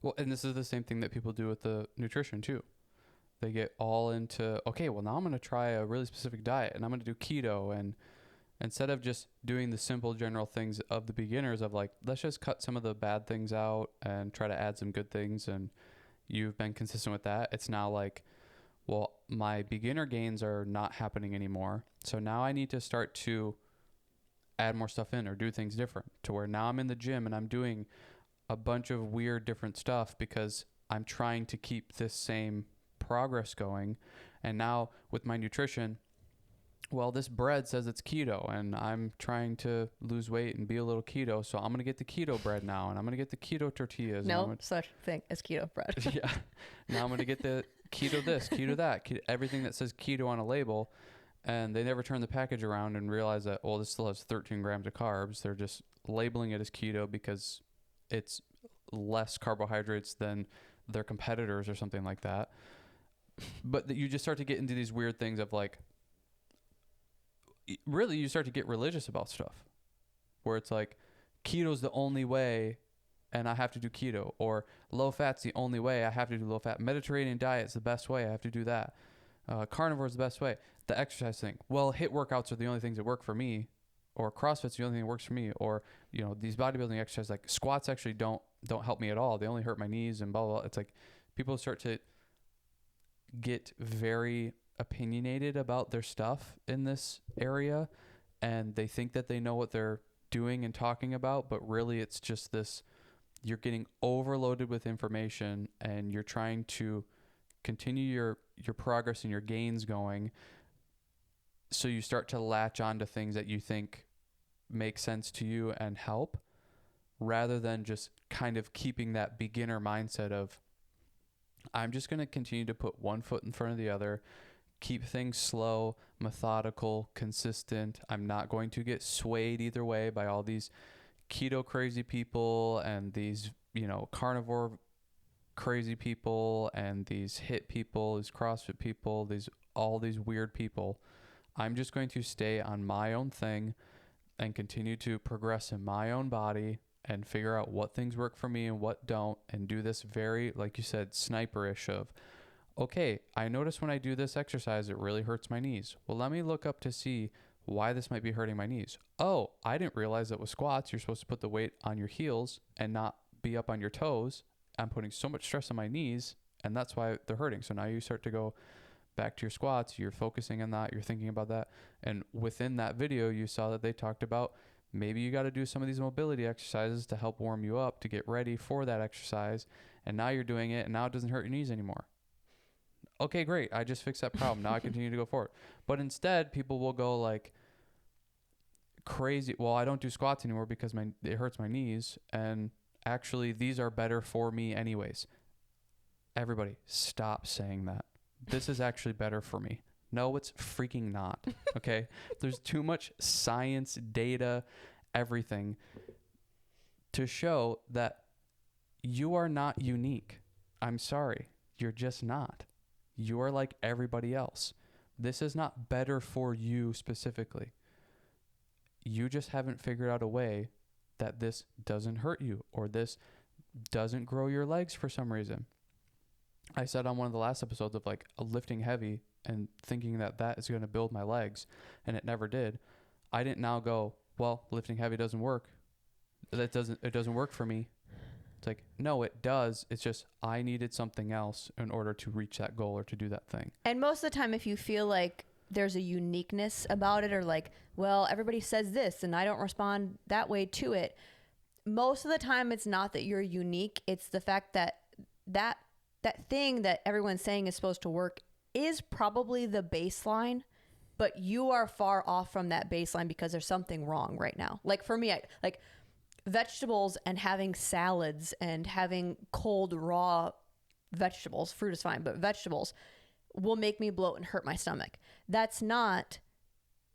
Well, and this is the same thing that people do with the nutrition too. They get all into, okay, well, now I'm going to try a really specific diet and I'm going to do keto. And instead of just doing the simple general things of the beginners of like, let's just cut some of the bad things out and try to add some good things. And you've been consistent with that. It's now like, well, my beginner gains are not happening anymore. So now I need to start to add more stuff in or do things different to where now I'm in the gym and I'm doing a bunch of weird different stuff because I'm trying to keep this same progress going. And now with my nutrition, well, this bread says it's keto and I'm trying to lose weight and be a little keto. So I'm going to get the keto bread now and I'm going to get the keto tortillas. No such thing as keto bread. Yeah. Now I'm going to get the keto this, keto that, everything that says keto on a label. And they never turn the package around and realize that, well, this still has 13 grams of carbs. They're just labeling it as keto because it's less carbohydrates than their competitors or something like that. But you just start to get into these weird things of like, really you start to get religious about stuff where it's like keto's the only way and I have to do keto, or low fat's the only way I have to do low fat. Mediterranean diet's the best way I have to do that. Carnivore is the best way. The exercise thing, well, HIIT workouts are the only things that work for me, or CrossFit's the only thing that works for me, or these bodybuilding exercises like squats actually don't help me at all. They only hurt my knees and blah blah blah. It's like people start to get very opinionated about their stuff in this area, and they think that they know what they're doing and talking about, but really it's just this, you're getting overloaded with information and you're trying to continue your progress and your gains going. So you start to latch on to things that you think make sense to you and help, rather than just kind of keeping that beginner mindset of, I'm just going to continue to put one foot in front of the other, keep things slow, methodical, consistent. I'm not going to get swayed either way by all these keto crazy people and these, carnivore crazy people and these HIIT people, these CrossFit people, all these weird people. I'm just going to stay on my own thing and continue to progress in my own body and figure out what things work for me and what don't, and do this very, like you said, sniperish of, okay, I notice when I do this exercise, it really hurts my knees. Well, let me look up to see why this might be hurting my knees. Oh, I didn't realize that with squats, you're supposed to put the weight on your heels and not be up on your toes. I'm putting so much stress on my knees, and that's why they're hurting. So now you start to go back to your squats. You're focusing on that. You're thinking about that. And within that video, you saw that they talked about maybe you got to do some of these mobility exercises to help warm you up to get ready for that exercise. And now you're doing it, and now it doesn't hurt your knees anymore. Okay, great. I just fixed that problem. Now I continue to go forward. But instead, people will go like crazy. Well, I don't do squats anymore because it hurts my knees. And actually, these are better for me anyways. Everybody, stop saying that. This is actually better for me. No, it's freaking not. Okay? There's too much science, data, everything to show that you are not unique. I'm sorry. You're just not. You are like everybody else. This is not better for you specifically. You just haven't figured out a way that this doesn't hurt you or this doesn't grow your legs for some reason. I said on one of the last episodes of like lifting heavy and thinking that is going to build my legs, and it never did. I didn't now go, well, lifting heavy doesn't work. It doesn't work for me. It's like, no, it does. It's just I needed something else in order to reach that goal or to do that thing. And most of the time, if you feel like there's a uniqueness about it, or like, well, everybody says this and I don't respond that way to it, most of the time it's not that you're unique. It's the fact that thing that everyone's saying is supposed to work is probably the baseline, but you are far off from that baseline because there's something wrong right now. Like for me, like vegetables and having salads and having cold raw vegetables, fruit is fine, but vegetables will make me bloat and hurt my stomach. That's not,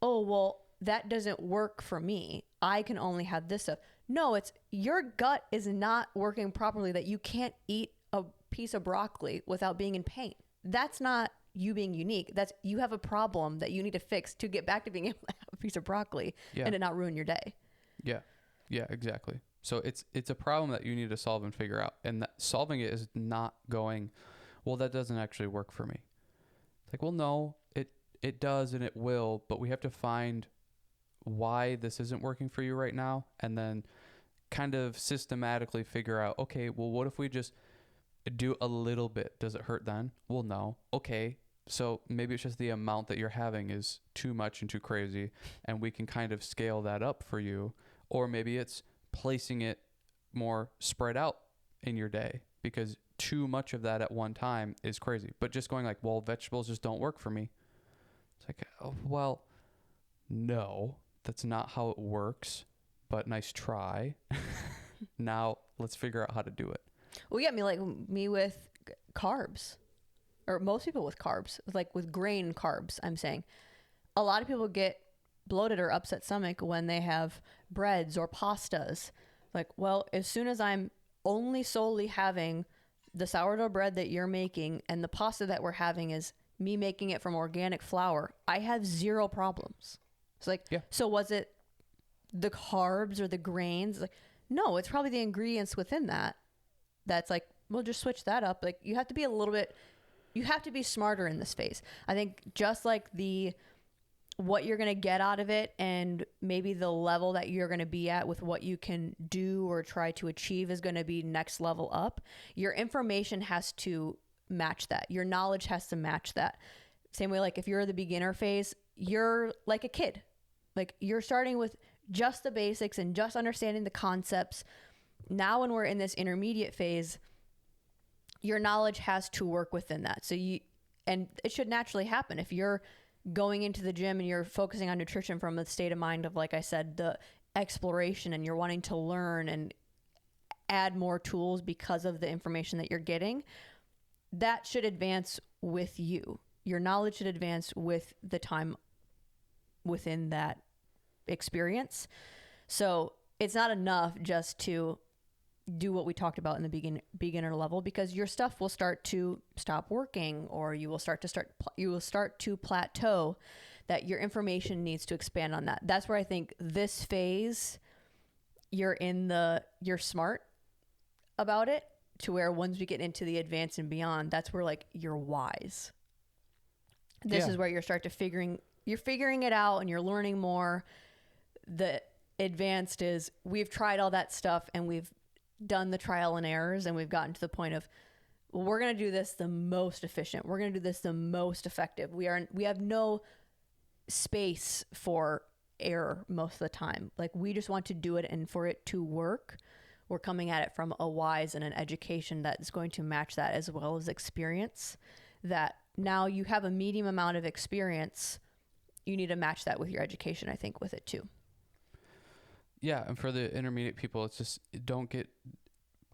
oh, well, that doesn't work for me. I can only have this stuff. No, it's your gut is not working properly, that you can't eat a piece of broccoli without being in pain. That's not you being unique. That's you have a problem that you need to fix to get back to being able to have a piece of broccoli and it not ruin your day. Yeah. Yeah, exactly. So it's a problem that you need to solve and figure out. And that solving it is not going, well, that doesn't actually work for me. It's like, well, no, it does and it will, but we have to find why this isn't working for you right now, and then kind of systematically figure out, okay, well, what if we just do a little bit? Does it hurt then? Well, no. Okay. So maybe it's just the amount that you're having is too much and too crazy, and we can kind of scale that up for you. Or maybe it's placing it more spread out in your day, because too much of that at one time is crazy. But just going like, well, vegetables just don't work for me. It's like, oh, well, no, that's not how it works, but nice try. Now let's figure out how to do it. Well, yeah, me with carbs, or most people with carbs, like with grain carbs, I'm saying. A lot of people get bloated or upset stomach when they have breads or pastas. Like, well, as soon as I'm only solely having the sourdough bread that you're making and the pasta that we're having is me making it from organic flour, I have zero problems. It's like, Yeah. So was it the carbs or the grains? Like, no, it's probably the ingredients within that. That's like, we'll just switch that up. Like, you have to be you have to be smarter in this phase. I think just like what you're going to get out of it and maybe the level that you're going to be at with what you can do or try to achieve is going to be next level up. Your information has to match that. Your knowledge has to match that. Same way, like if you're the beginner phase, you're like a kid. Like you're starting with just the basics and just understanding the concepts. Now when we're in this intermediate phase, your knowledge has to work within that. And it should naturally happen. If you're going into the gym and you're focusing on nutrition from a state of mind of, like I said, the exploration, and you're wanting to learn and add more tools because of the information that you're getting, that should advance with you. Your knowledge should advance with the time within that experience. So it's not enough just to do what we talked about in the beginner level, because your stuff will start to stop working, or you will start to plateau. That your information needs to expand on that. That's where I think this phase, you're smart about it, to where once we get into the advanced and beyond, that's where like you're wise. This is where you're figuring it out and you're learning more. The advanced is we've tried all that stuff and we've done the trial and errors, and we've gotten to the point of, well, we're going to do this the most efficient. We're going to do this the most effective. We have no space for error most of the time. Like, we just want to do it, and for it to work, we're coming at it from a wise and an education that is going to match that, as well as experience. That now you have a medium amount of experience, you need to match that with your education, I think, with it too. Yeah, and for the intermediate people, it's just don't get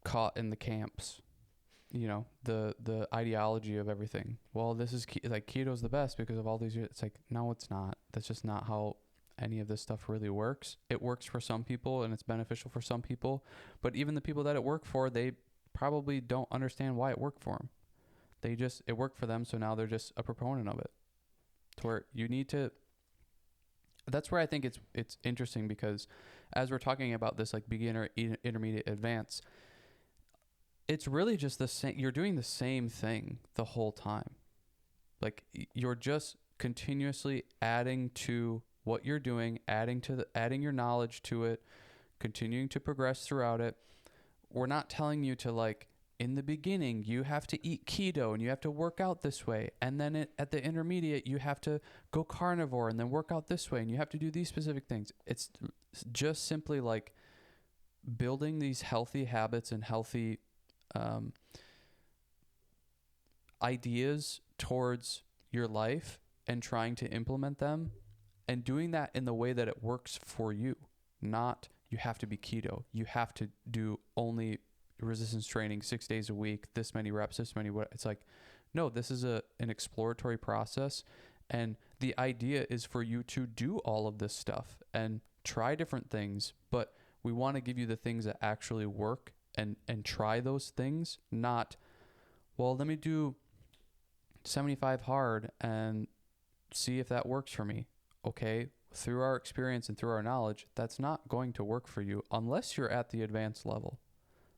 caught in the camps. The ideology of everything. Well, this is like keto's the best because of all these years. It's like, no, it's not. That's just not how any of this stuff really works. It works for some people and it's beneficial for some people, but even the people that it worked for, they probably don't understand why it worked for them. It worked for them, so now they're just a proponent of it. To where you need to. That's where I think it's interesting, because as we're talking about this like beginner, intermediate, advanced, it's really just the same. You're doing the same thing the whole time. Like, you're just continuously adding to what you're doing, adding your knowledge to it, continuing to progress throughout it. We're not telling you to, like, in the beginning, you have to eat keto and you have to work out this way. And then at the intermediate, you have to go carnivore and then work out this way. And you have to do these specific things. It's just simply like building these healthy habits and healthy ideas towards your life and trying to implement them, and doing that in the way that it works for you. Not, you have to be keto. You have to do only resistance training 6 days a week, this many reps, this many what. It's like, no, this is an exploratory process, and the idea is for you to do all of this stuff and try different things, but we want to give you the things that actually work, and try those things. Not, well, let me do 75 hard and see if that works for me. Okay, through our experience and through our knowledge, that's not going to work for you unless you're at the advanced level.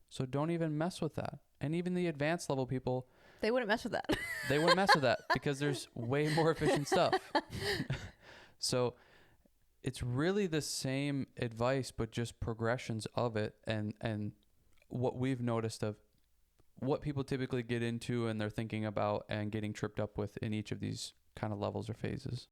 So don't even mess with that. And even the advanced level people, They wouldn't mess with that. they wouldn't mess with that because there's way more efficient stuff. So it's really the same advice, but just progressions of it, and what we've noticed of what people typically get into and they're thinking about and getting tripped up with in each of these kind of levels or phases.